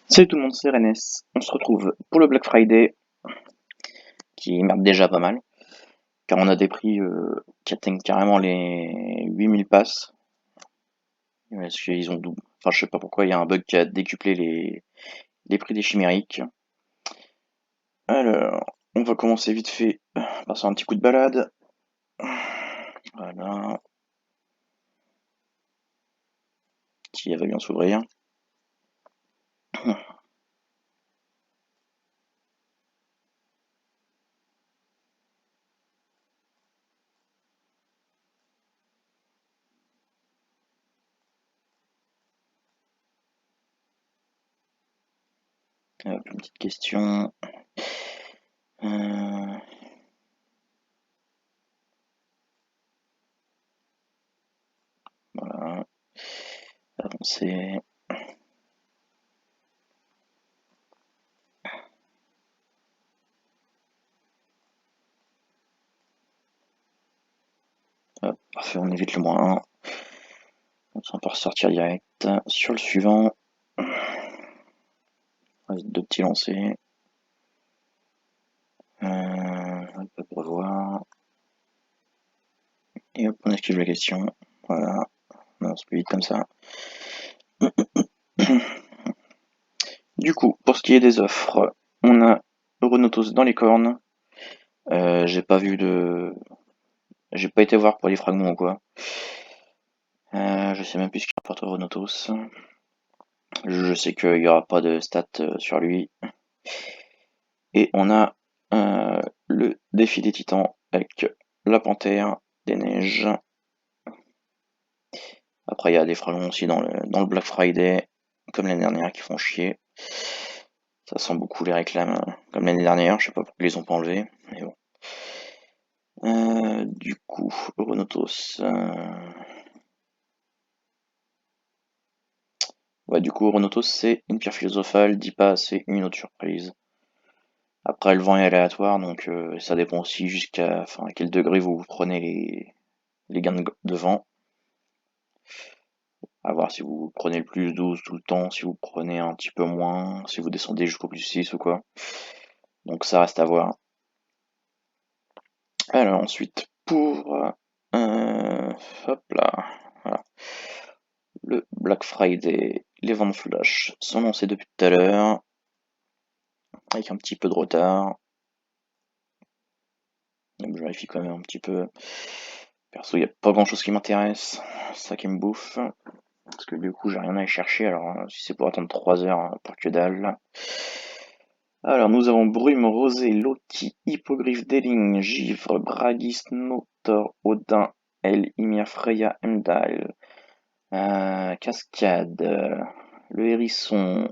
Salut tout le monde, c'est Rennes. On se retrouve pour le Black Friday, qui merde déjà pas mal, car on a des prix qui atteignent carrément les 8000 passes. Parce qu'ils ont double. Enfin, je sais pas pourquoi, il y a un bug qui a décuplé les prix des chimériques. Alors, on va commencer vite fait par faire un petit coup de balade. Voilà, qui va bien s'ouvrir. Hop, une petite question. Euh, voilà, avancer. Hop, parfait, on évite le moins 1. On peut ressortir direct sur le suivant. Reste deux petits lancers. On peut revoir. Et hop, on esquive la question. Voilà. On avance plus vite comme ça. Du coup, pour ce qui est des offres, on a Euronotos dans les cornes. J'ai pas vu de. J'ai pas été voir pour les fragments ou quoi. Je sais même plus ce qu'il rapporte Euronotos. Je sais qu'il y aura pas de stats sur lui. Et on a le défi des titans avec la panthère, des neiges. Après, il y a des fragments aussi dans le Black Friday, comme l'année dernière, qui font chier. Ça sent beaucoup les réclames, comme l'année dernière. Je sais pas pourquoi ils les ont pas enlevés, mais bon. Du coup, Euronotos. Ouais, du coup, Euronotos, c'est une pierre philosophale. Pas, c'est une autre surprise. Après, le vent est aléatoire, donc ça dépend aussi jusqu'à à quel degré vous prenez les gains de vent. À voir si vous prenez le plus 12 tout le temps, si vous prenez un petit peu moins, si vous descendez jusqu'au plus 6 ou quoi. Donc ça reste à voir. Alors ensuite, pour hop là, voilà. Le Black Friday, les ventes flash sont lancées depuis tout à l'heure, avec un petit peu de retard. Donc je vérifie quand même un petit peu. Perso, il n'y a pas grand chose qui m'intéresse, c'est ça qui me bouffe. Parce que du coup, j'ai rien à y chercher, alors si c'est pour attendre 3 heures, pour que dalle. Alors, nous avons Brume, Rosé, Loki, Hippogriffe, Déling, Givre, Bragis, Notor, Odin, El, Ymir, Freya, Heimdall, Cascade, le Hérisson,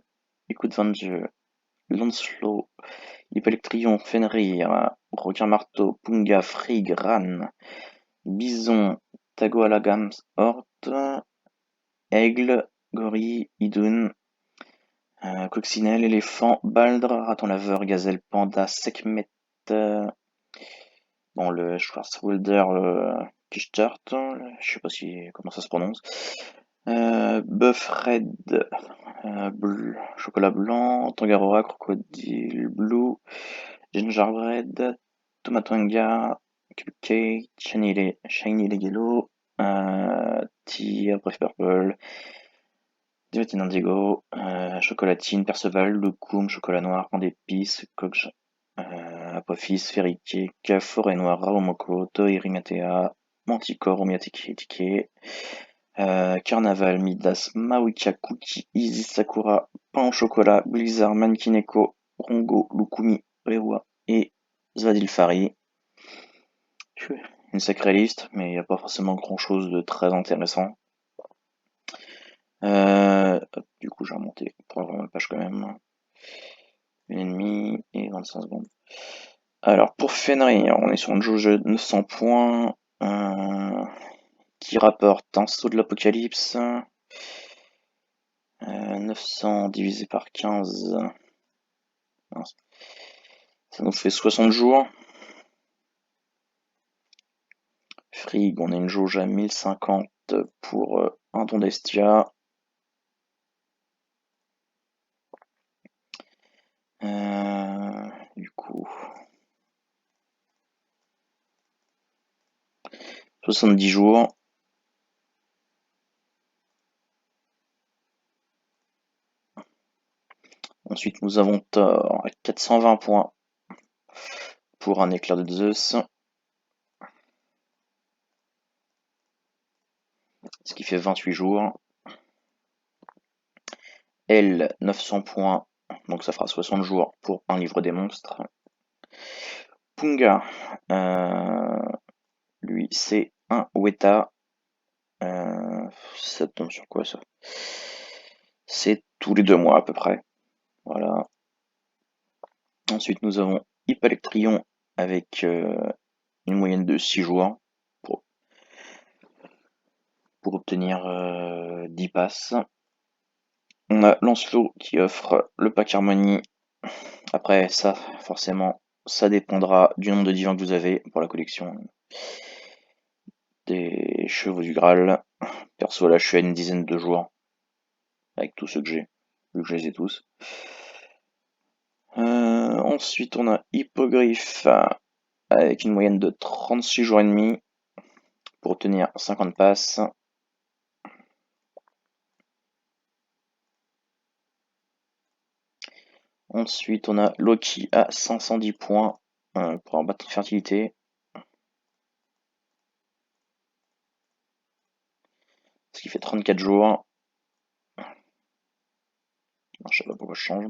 Écoute Dieu, Lancelot, Hypelectrion, Fenrir, Requin Marteau, Punga, Frigg, Ran, Bison, Tagoalagam, Horde, Aigle, Gorille, Idun, Coccinelle, Éléphant, Baldre, Raton Laveur, Gazelle, Panda, Sekhmet, bon, le Schwarzwälder Kichtart, je sais pas comment ça se prononce. Bœuf Red, chocolat blanc, Tangaroa, Crocodile Blue, Gingerbread, Tomatanga, Cupcake, Shiny Legelo, Tear, Bref Purple, Divotin Indigo, Chocolatine, Perceval, Loukoum, Chocolat Noir, Pain d'épices, Coq, Apophis, Fairy Cake, Forêt Noire, Raomoko, Toiri Matea, Manticore, Omiateke, Carnaval, Midas, Maoika, Cookie, Easy Sakura, Pain au chocolat, Blizzard, Mankineko, Rongo, Lukumi, Rewa et Zvadilfari. Une sacrée liste, mais il n'y a pas forcément grand chose de très intéressant. Du coup, j'ai remonté pour avoir la page quand même. Une et demie et 25 secondes. Alors, pour Fenrir, on est sur une jauge de 900 points qui rapporte un saut de l'apocalypse. 900 divisé par 15, ça nous fait 60 jours. Frigg, on a une jauge à 1050 pour un don d'Estia. 70 jours. Ensuite, nous avons Thor à 420 points pour un éclair de Zeus, ce qui fait 28 jours. Elle, 900 points, donc ça fera 60 jours pour un livre des monstres. Punga, lui, c'est un Weta. Ça tombe sur quoi ça? C'est tous les 2 mois à peu près. Voilà. Ensuite, nous avons Hypalectrion avec une moyenne de 6 jours pour, obtenir 10 passes. On a Lancelot qui offre le pack Harmonie. Après, ça, forcément, ça dépendra du nombre de divins que vous avez pour la collection des chevaux du Graal. Perso, là, je suis à une dizaine de jours avec tous ceux que j'ai, vu que je les ai tous. Ensuite, on a Hippogriffe avec une moyenne de 36 jours et demi pour obtenir 50 passes. Ensuite, on a Loki à 510 points pour un battre de fertilité. Ce qui fait 34 jours. Non, je sais pas pourquoi je change.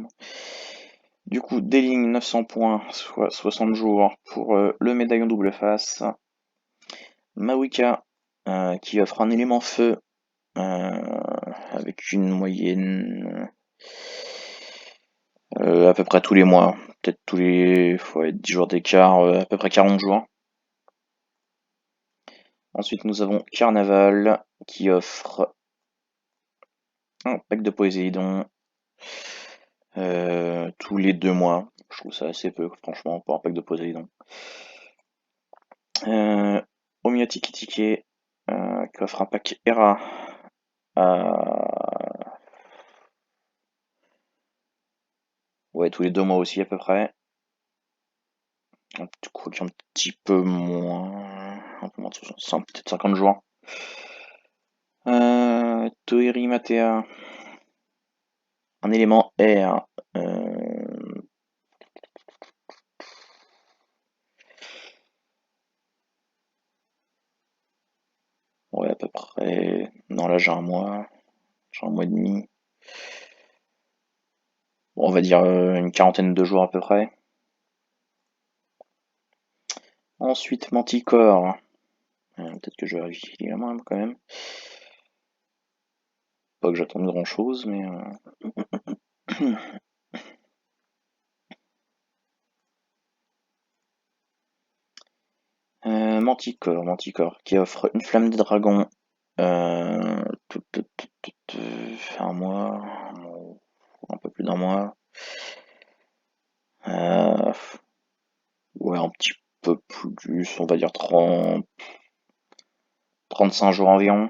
Du coup, Deling 900 points, soit 60 jours pour le médaillon double face. Mawika qui offre un élément feu avec une moyenne à peu près tous les mois. Peut-être tous les 10 jours d'écart, à peu près 40 jours. Ensuite, nous avons Carnaval qui offre un pack de Poséidon tous les 2 mois. Je trouve ça assez peu, franchement, pour un pack de Poséidon. Omiati Kitike qui offre un pack Hera ouais, tous les 2 mois aussi à peu près. Un petit peu moins. Un peu moins de 60, peut-être 50 jours. Toeri Matea. Un élément air. Ouais, à peu près. Non, là j'ai un mois. J'ai un mois et demi. Bon, on va dire une quarantaine de jours à peu près. Ensuite, Manticore. Peut-être que je vais vérifier la main quand même. Pas que j'attende grand chose, mais. Manticore, qui offre une flamme des dragons. Un mois, un peu plus d'un mois. Ouais, un petit peu plus, on va dire 35 jours environ.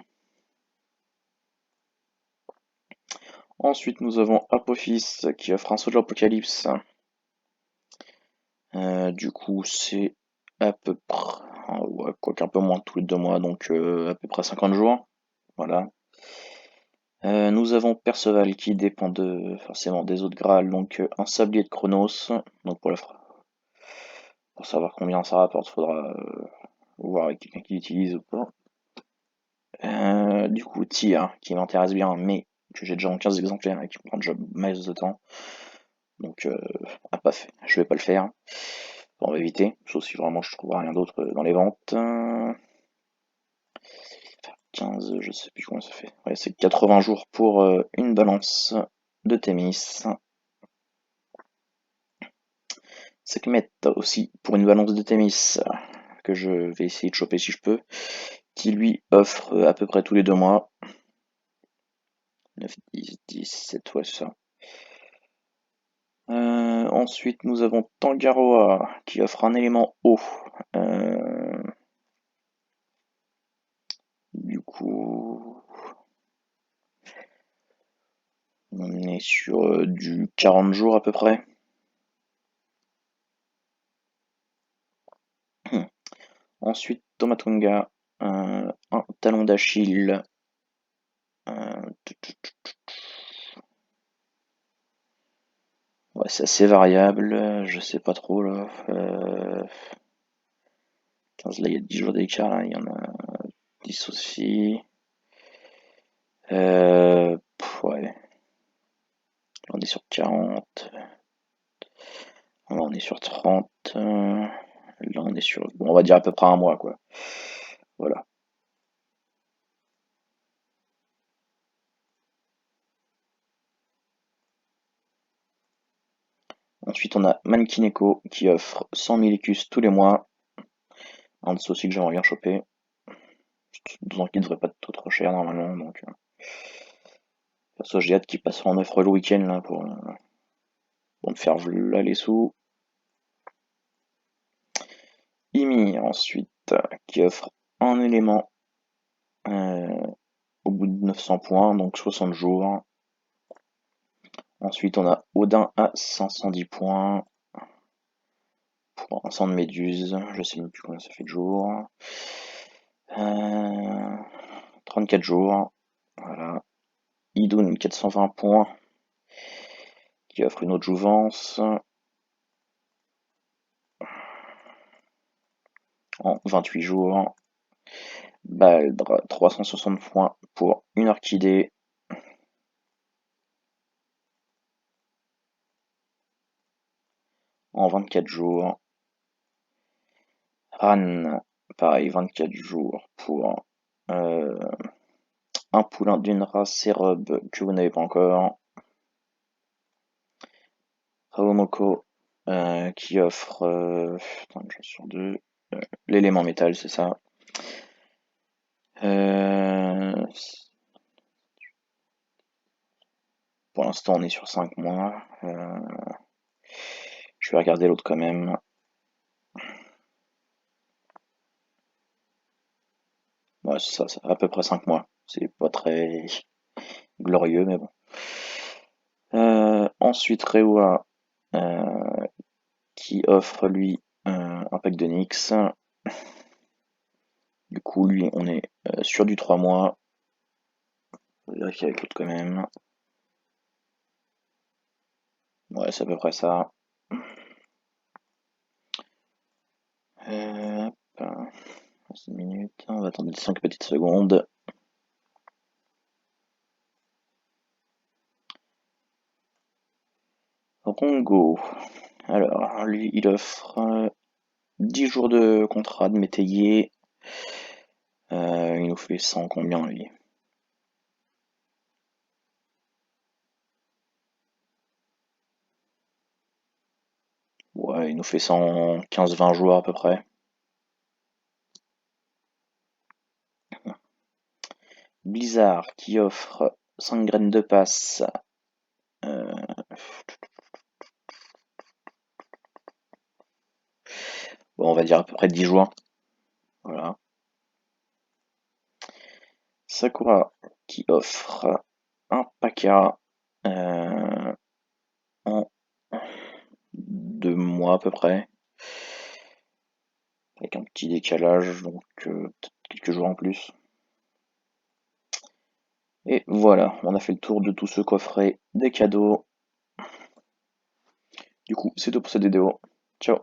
Ensuite, nous avons Apophis qui offre un Soldier Apocalypse. Du coup, c'est à peu près, ouais, quoi qu'un peu moins tous les 2 mois, donc à peu près 50 jours. Voilà. Nous avons Perceval qui dépend forcément des autres Graal, donc un sablier de Chronos. Donc pour savoir combien ça rapporte, faudra voir avec quelqu'un qui l'utilise ou pas. Du coup, Tyr qui m'intéresse bien, mais que j'ai déjà en 15 exemplaires et qui me prend déjà masse de temps. Donc, pas fait. Je vais pas le faire. On va éviter, sauf si vraiment je trouve rien d'autre dans les ventes. 15, je sais plus combien ça fait. Ouais, c'est 80 jours pour une balance de Thémis. Sekhmet aussi pour une balance de Thémis que je vais essayer de choper si je peux, qui lui offre à peu près tous les 2 mois. 9, 10, 17, ouais, c'est ça. Ensuite, nous avons Tangaroa qui offre un élément eau. Du coup, on est sur du 40 jours à peu près. Ensuite, Tomatunga un talon d'Achille. Euh, Ouais, c'est assez variable, je sais pas trop là. 15 là, il y a 10 jours d'écart, là, il y en a 10 aussi. Ouais, là, on est sur 40. Là, on est sur 30. Là, on est sur, bon, on va dire à peu près un mois, quoi. Voilà. Ensuite, on a Mankineko qui offre 100 000 écus tous les mois. Un de ceux aussi que j'aimerais bien choper. D'autant qu'il devrait pas être trop cher normalement. Donc, perso, j'ai hâte qu'il passe en offre le week-end là pour me faire là les sous. Ymir ensuite, qui offre un élément euh, au bout de 900 points, donc 60 jours. Ensuite, on a Odin à 510 points pour un sang de méduse. Je sais même plus combien ça fait de jours. 34 jours. Voilà. Idun 420 points qui offre une autre jouvence en 28 jours. Baldr 360 points pour une orchidée. En 24 jours. Ran, pareil, 24 jours pour euh, un poulain d'une race sérobe que vous n'avez pas encore. Rawomoko qui offre une chance sur deux. L'élément métal, c'est ça. Euh, pour l'instant, on est sur 5 mois. Je vais regarder l'autre quand même. Ouais, c'est ça, à peu près 5 mois. C'est pas très glorieux, mais bon. Ensuite, Rewa qui offre lui un pack de Nyx. Du coup, lui, on est sur du 3 mois. On va vérifier avec l'autre quand même. Ouais, c'est à peu près ça. Hop, 6 minutes. On va attendre 5 petites secondes. Rongo. Alors, lui, il offre 10 jours de contrat de métayer. Il nous fait 100 combien, lui? Ouais, il nous fait 115-20 jours à peu près. Blizzard qui offre 5 graines de passe. Euh, bon, on va dire à peu près 10 jours. Voilà. Sakura qui offre un Paka en 2 mois à peu près. Avec un petit décalage, donc peut-être quelques jours en plus. Et voilà, on a fait le tour de tout ce coffret des cadeaux. Du coup, c'est tout pour cette vidéo. Ciao.